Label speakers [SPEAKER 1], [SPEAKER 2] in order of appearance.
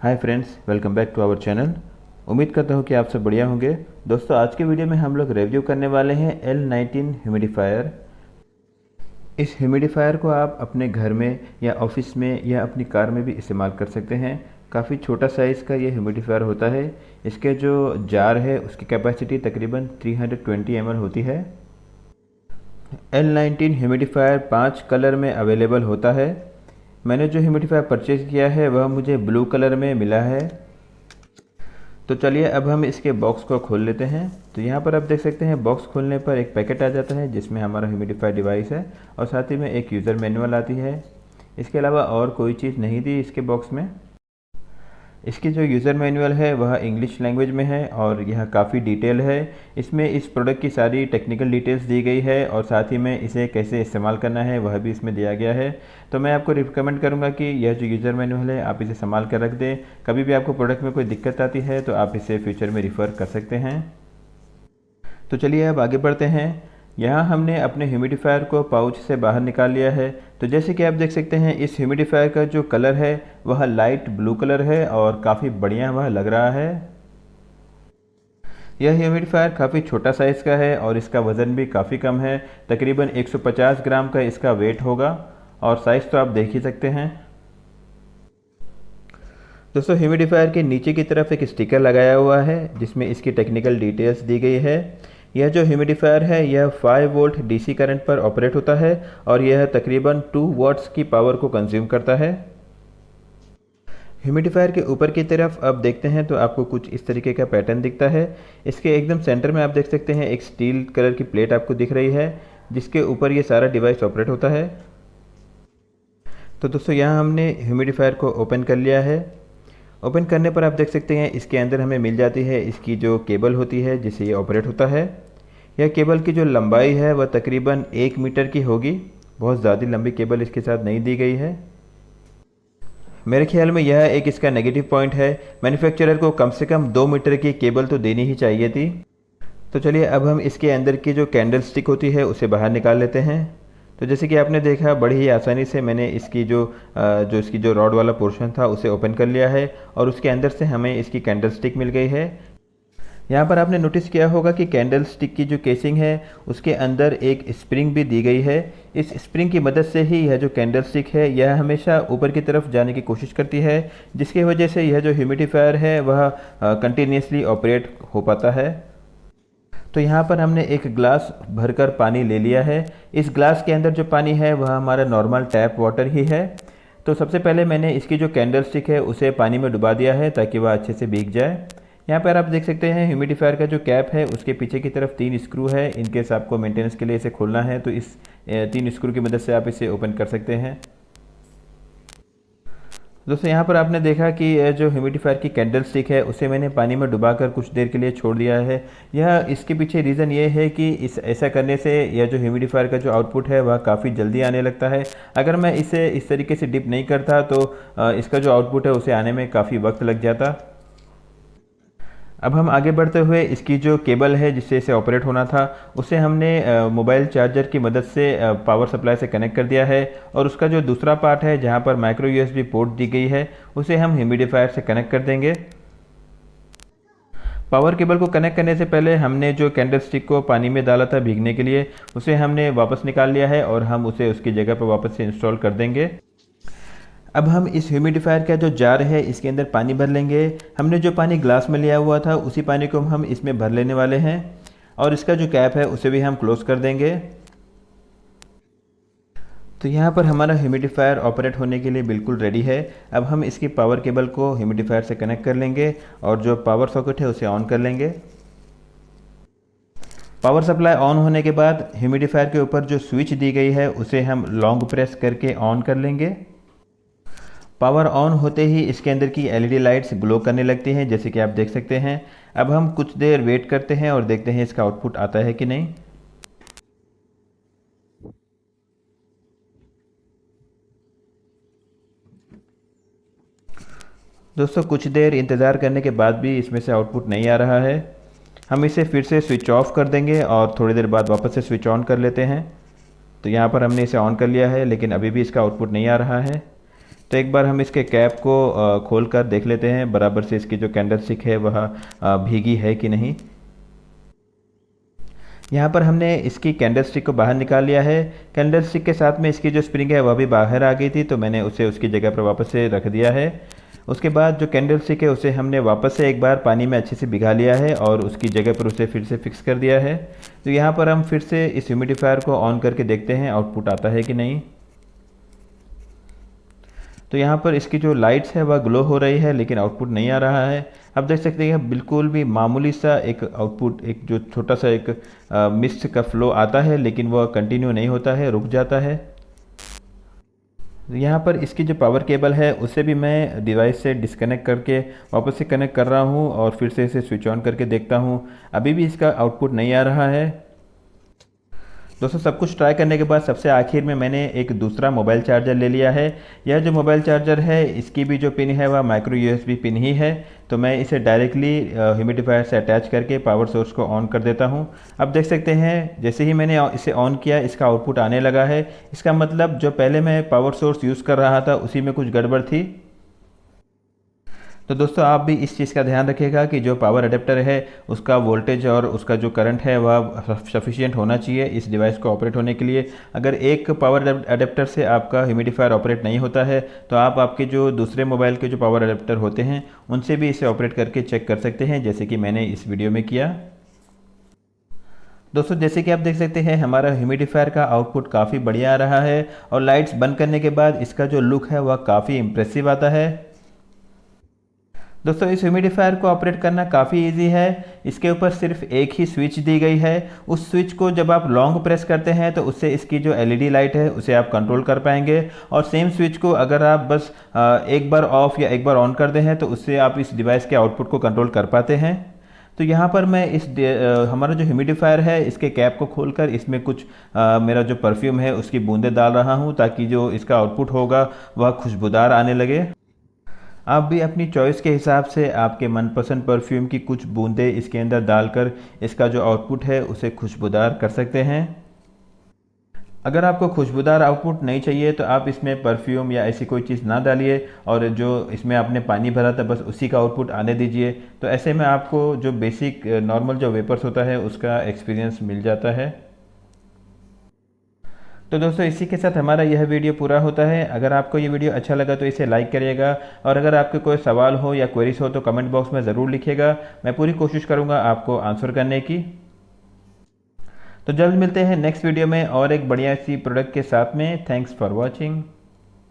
[SPEAKER 1] Hi friends, welcome back to our channel. उम्मीद करता हूँ कि आप सब बढ़िया होंगे। दोस्तों, आज के वीडियो में हम लोग रिव्यू करने वाले हैं L19 ह्यूमिडिफायर। इस ह्यूमिडिफायर को आप अपने घर में या ऑफिस में या अपनी कार में भी इस्तेमाल कर सकते हैं। काफ़ी छोटा साइज़ का ये ह्यूमिडिफायर होता है। इसके जो जार है उसकी कैपेसिटी तकरीबन 320 ml होती है। L19 ह्यूमिडिफायर 5 कलर में अवेलेबल होता है। मैंने जो ह्यूमिडिफायर परचेज़ किया है वह मुझे ब्लू कलर में मिला है। तो चलिए अब हम इसके बॉक्स को खोल लेते हैं। तो यहाँ पर आप देख सकते हैं बॉक्स खोलने पर एक पैकेट आ जाता है जिसमें हमारा ह्यूमिडिफायर डिवाइस है और साथ ही में एक यूज़र मैनुअल आती है। इसके अलावा और कोई चीज़ नहीं दी इसके बॉक्स में। इसकी जो यूज़र मैनुअल है वह इंग्लिश लैंग्वेज में है और यह काफ़ी डिटेल है। इसमें इस प्रोडक्ट की सारी टेक्निकल डिटेल्स दी गई है और साथ ही में इसे कैसे इस्तेमाल करना है वह भी इसमें दिया गया है। तो मैं आपको रिकमेंड करूंगा कि यह जो यूज़र मैनुअल है आप इसे संभाल कर रख दें। कभी भी आपको प्रोडक्ट में कोई दिक्कत आती है तो आप इसे फ्यूचर में रिफ़र कर सकते हैं। तो चलिए अब आगे बढ़ते हैं। यहाँ हमने अपने ह्यूमिडिफायर को पाउच से बाहर निकाल लिया है। तो जैसे कि आप देख सकते हैं इस ह्यूमिडिफायर का जो कलर है वह लाइट ब्लू कलर है और काफ़ी बढ़िया वह लग रहा है। यह ह्यूमिडिफायर काफ़ी छोटा साइज़ का है और इसका वज़न भी काफ़ी कम है। तकरीबन 150 ग्राम का इसका वेट होगा और साइज़ तो आप देख ही सकते हैं। दोस्तों, ह्यूमिडिफायर के नीचे की तरफ एक स्टिकर लगाया हुआ है जिसमें इसकी टेक्निकल डिटेल्स दी गई है। यह जो ह्यूमिडिफायर है यह 5 वोल्ट डीसी करंट पर ऑपरेट होता है और यह तकरीबन 2 वाट्स की पावर को कंज्यूम करता है। ह्यूमिडिफायर के ऊपर की तरफ आप देखते हैं तो आपको कुछ इस तरीके का पैटर्न दिखता है। इसके एकदम सेंटर में आप देख सकते हैं एक स्टील कलर की प्लेट आपको दिख रही है जिसके ऊपर ये सारा डिवाइस ऑपरेट होता है। तो दोस्तों, यहाँ हमने ह्यूमिडिफायर को ओपन कर लिया है। ओपन करने पर आप देख सकते हैं इसके अंदर हमें मिल जाती है इसकी जो केबल होती है जिससे ये ऑपरेट होता है। यह केबल की जो लंबाई है वह तकरीबन 1 मीटर की होगी। बहुत ज़्यादा लंबी केबल इसके साथ नहीं दी गई है। मेरे ख्याल में यह एक इसका नेगेटिव पॉइंट है। मैन्युफैक्चरर को कम से कम 2 मीटर की केबल तो देनी ही चाहिए थी। तो चलिए अब हम इसके अंदर की जो कैंडल स्टिक होती है उसे बाहर निकाल लेते हैं। तो जैसे कि आपने देखा बड़ी ही आसानी से मैंने इसकी इसकी जो रॉड वाला पोर्शन था उसे ओपन कर लिया है और उसके अंदर से हमें इसकी कैंडल स्टिक मिल गई है। यहाँ पर आपने नोटिस किया होगा कि कैंडल स्टिक की जो केसिंग है उसके अंदर एक स्प्रिंग भी दी गई है। इस स्प्रिंग की मदद से ही यह जो कैंडल स्टिक है यह हमेशा ऊपर की तरफ जाने की कोशिश करती है, जिसकी वजह से यह जो ह्यूमिडिफायर है वह कंटिन्यूसली ऑपरेट हो पाता है। तो यहाँ पर हमने एक ग्लास भरकर पानी ले लिया है। इस ग्लास के अंदर जो पानी है वह हमारा नॉर्मल टैप वाटर ही है। तो सबसे पहले मैंने इसकी जो कैंडल स्टिक है उसे पानी में डुबा दिया है ताकि वह अच्छे से भीग जाए। यहाँ पर आप देख सकते हैं ह्यूमिडिफायर का जो कैप है उसके पीछे की तरफ 3 स्क्रू है। इनकेस आपको मेंटेनेंस के लिए इसे खोलना है तो इस 3 स्क्रू की मदद से आप इसे ओपन कर सकते हैं। दोस्तों, यहाँ पर आपने देखा कि जो ह्यूमिडिफायर की कैंडल स्टिक है उसे मैंने पानी में डुबाकर कुछ देर के लिए छोड़ दिया है। यह इसके पीछे रीज़न ये है कि ऐसा करने से यह जो ह्यूमिडिफायर का जो आउटपुट है वह काफ़ी जल्दी आने लगता है। अगर मैं इसे इस तरीके से डिप नहीं करता तो इसका जो आउटपुट है उसे आने में काफ़ी वक्त लग जाता। अब हम आगे बढ़ते हुए इसकी जो केबल है जिससे इसे ऑपरेट होना था उसे हमने मोबाइल चार्जर की मदद से पावर सप्लाई से कनेक्ट कर दिया है और उसका जो दूसरा पार्ट है जहां पर माइक्रो यूएसबी पोर्ट दी गई है उसे हम ह्यूमिडिफायर से कनेक्ट कर देंगे। पावर केबल को कनेक्ट करने से पहले हमने जो कैंडल स्टिक को पानी में डाला था भीगने के लिए उसे हमने वापस निकाल लिया है और हम उसे उसकी जगह पर वापस से इंस्टॉल कर देंगे। अब हम इस ह्यूमिडिफायर का जो जार है इसके अंदर पानी भर लेंगे। हमने जो पानी ग्लास में लिया हुआ था उसी पानी को हम इसमें भर लेने वाले हैं और इसका जो कैप है उसे भी हम क्लोज कर देंगे। तो यहाँ पर हमारा ह्यूमिडिफायर ऑपरेट होने के लिए बिल्कुल रेडी है। अब हम इसकी पावर केबल को ह्यूमिडिफायर से कनेक्ट कर लेंगे और जो पावर सॉकेट है उसे ऑन कर लेंगे। पावर सप्लाई ऑन होने के बाद ह्यूमिडिफायर के ऊपर जो स्विच दी गई है उसे हम लॉन्ग प्रेस करके ऑन कर लेंगे। पावर ऑन होते ही इसके अंदर की एलईडी लाइट्स ग्लो करने लगती हैं जैसे कि आप देख सकते हैं। अब हम कुछ देर वेट करते हैं और देखते हैं इसका आउटपुट आता है कि नहीं। दोस्तों, कुछ देर इंतज़ार करने के बाद भी इसमें से आउटपुट नहीं आ रहा है। हम इसे फिर से स्विच ऑफ कर देंगे और थोड़ी देर बाद वापस से स्विच ऑन कर लेते हैं। तो यहाँ पर हमने इसे ऑन कर लिया है लेकिन अभी भी इसका आउटपुट नहीं आ रहा है। तो एक बार हम इसके कैप को खोल कर देख लेते हैं बराबर से इसकी जो कैंडल स्टिक है वह भीगी है कि नहीं। यहाँ पर हमने इसकी कैंडल स्टिक को बाहर निकाल लिया है। कैंडल स्टिक के साथ में इसकी जो स्प्रिंग है वह भी बाहर आ गई थी, तो मैंने उसे उसकी जगह पर वापस से रख दिया है। उसके बाद जो कैंडल स्टिक है उसे हमने वापस से एक बार पानी में अच्छे से भिगा लिया है और उसकी जगह पर उसे फिर से फिक्स कर दिया है। तो यहाँ पर हम फिर से इस ह्यूमिडिफायर को ऑन करके देखते हैं आउटपुट आता है कि नहीं। तो यहाँ पर इसकी जो लाइट्स है वह ग्लो हो रही है लेकिन आउटपुट नहीं आ रहा है। आप देख सकते हैं बिल्कुल भी मामूली सा एक आउटपुट, एक जो छोटा सा एक मिस्ट का फ्लो आता है लेकिन वह कंटिन्यू नहीं होता है, रुक जाता है। यहाँ पर इसकी जो पावर केबल है उसे भी मैं डिवाइस से डिस्कनेक्ट करके वापस से कनेक्ट कर रहा हूँ और फिर से इसे स्विच ऑन करके देखता हूँ, अभी भी इसका आउटपुट नहीं आ रहा है। दोस्तों सब कुछ ट्राई करने के बाद सबसे आखिर में मैंने एक दूसरा मोबाइल चार्जर ले लिया है। यह जो मोबाइल चार्जर है इसकी भी जो पिन है वह माइक्रो यूएसबी पिन ही है, तो मैं इसे डायरेक्टली ह्यूमिडिफायर से अटैच करके पावर सोर्स को ऑन कर देता हूं। अब देख सकते हैं जैसे ही मैंने इसे ऑन किया इसका आउटपुट आने लगा है। इसका मतलब जो पहले मैं पावर सोर्स यूज़ कर रहा था उसी में कुछ गड़बड़ थी। तो दोस्तों आप भी इस चीज़ का ध्यान रखिएगा कि जो पावर अडेप्टर है उसका वोल्टेज और उसका जो करंट है वह सफिशिएंट होना चाहिए इस डिवाइस को ऑपरेट होने के लिए। अगर एक पावर अडेप्टर से आपका ह्यूमिडिफायर ऑपरेट नहीं होता है तो आप आपके जो दूसरे मोबाइल के जो पावर अडेप्टर होते हैं उनसे भी इसे ऑपरेट करके चेक कर सकते हैं, जैसे कि मैंने इस वीडियो में किया। दोस्तों जैसे कि आप देख सकते हैं हमारा ह्यूमिडिफायर का आउटपुट काफ़ी बढ़िया आ रहा है और लाइट्स बंद करने के बाद इसका जो लुक है वह काफ़ी इम्प्रेसिव आता है। दोस्तों इस ह्यूमिडिफायर को ऑपरेट करना काफ़ी इजी है। इसके ऊपर सिर्फ एक ही स्विच दी गई है। उस स्विच को जब आप लॉन्ग प्रेस करते हैं तो उससे इसकी जो एलईडी लाइट है उसे आप कंट्रोल कर पाएंगे, और सेम स्विच को अगर आप बस एक बार ऑफ या एक बार ऑन कर दे हैं तो उससे आप इस डिवाइस के आउटपुट को कंट्रोल कर पाते हैं। तो यहाँ पर मैं इस हमारा जो ह्यूमिडिफायर है इसके कैप को खोलकर इसमें कुछ मेरा जो परफ्यूम है उसकी बूंदें डाल रहा हूँ ताकि जो इसका आउटपुट होगा वह खुशबूदार आने लगे। आप भी अपनी चॉइस के हिसाब से आपके मनपसंद परफ्यूम की कुछ बूंदें इसके अंदर डालकर इसका जो आउटपुट है उसे खुशबूदार कर सकते हैं। अगर आपको खुशबूदार आउटपुट नहीं चाहिए तो आप इसमें परफ्यूम या ऐसी कोई चीज़ ना डालिए और जो इसमें आपने पानी भरा था बस उसी का आउटपुट आने दीजिए। तो ऐसे में आपको जो बेसिक नॉर्मल जो वेपर्स होता है उसका एक्सपीरियंस मिल जाता है। तो दोस्तों इसी के साथ हमारा यह वीडियो पूरा होता है। अगर आपको ये वीडियो अच्छा लगा तो इसे लाइक करिएगा, और अगर आपके कोई सवाल हो या क्वेरीज हो तो कमेंट बॉक्स में ज़रूर लिखिएगा। मैं पूरी कोशिश करूँगा आपको आंसर करने की। तो जल्द मिलते हैं नेक्स्ट वीडियो में और एक बढ़िया सी प्रोडक्ट के साथ में। Thanks for watching.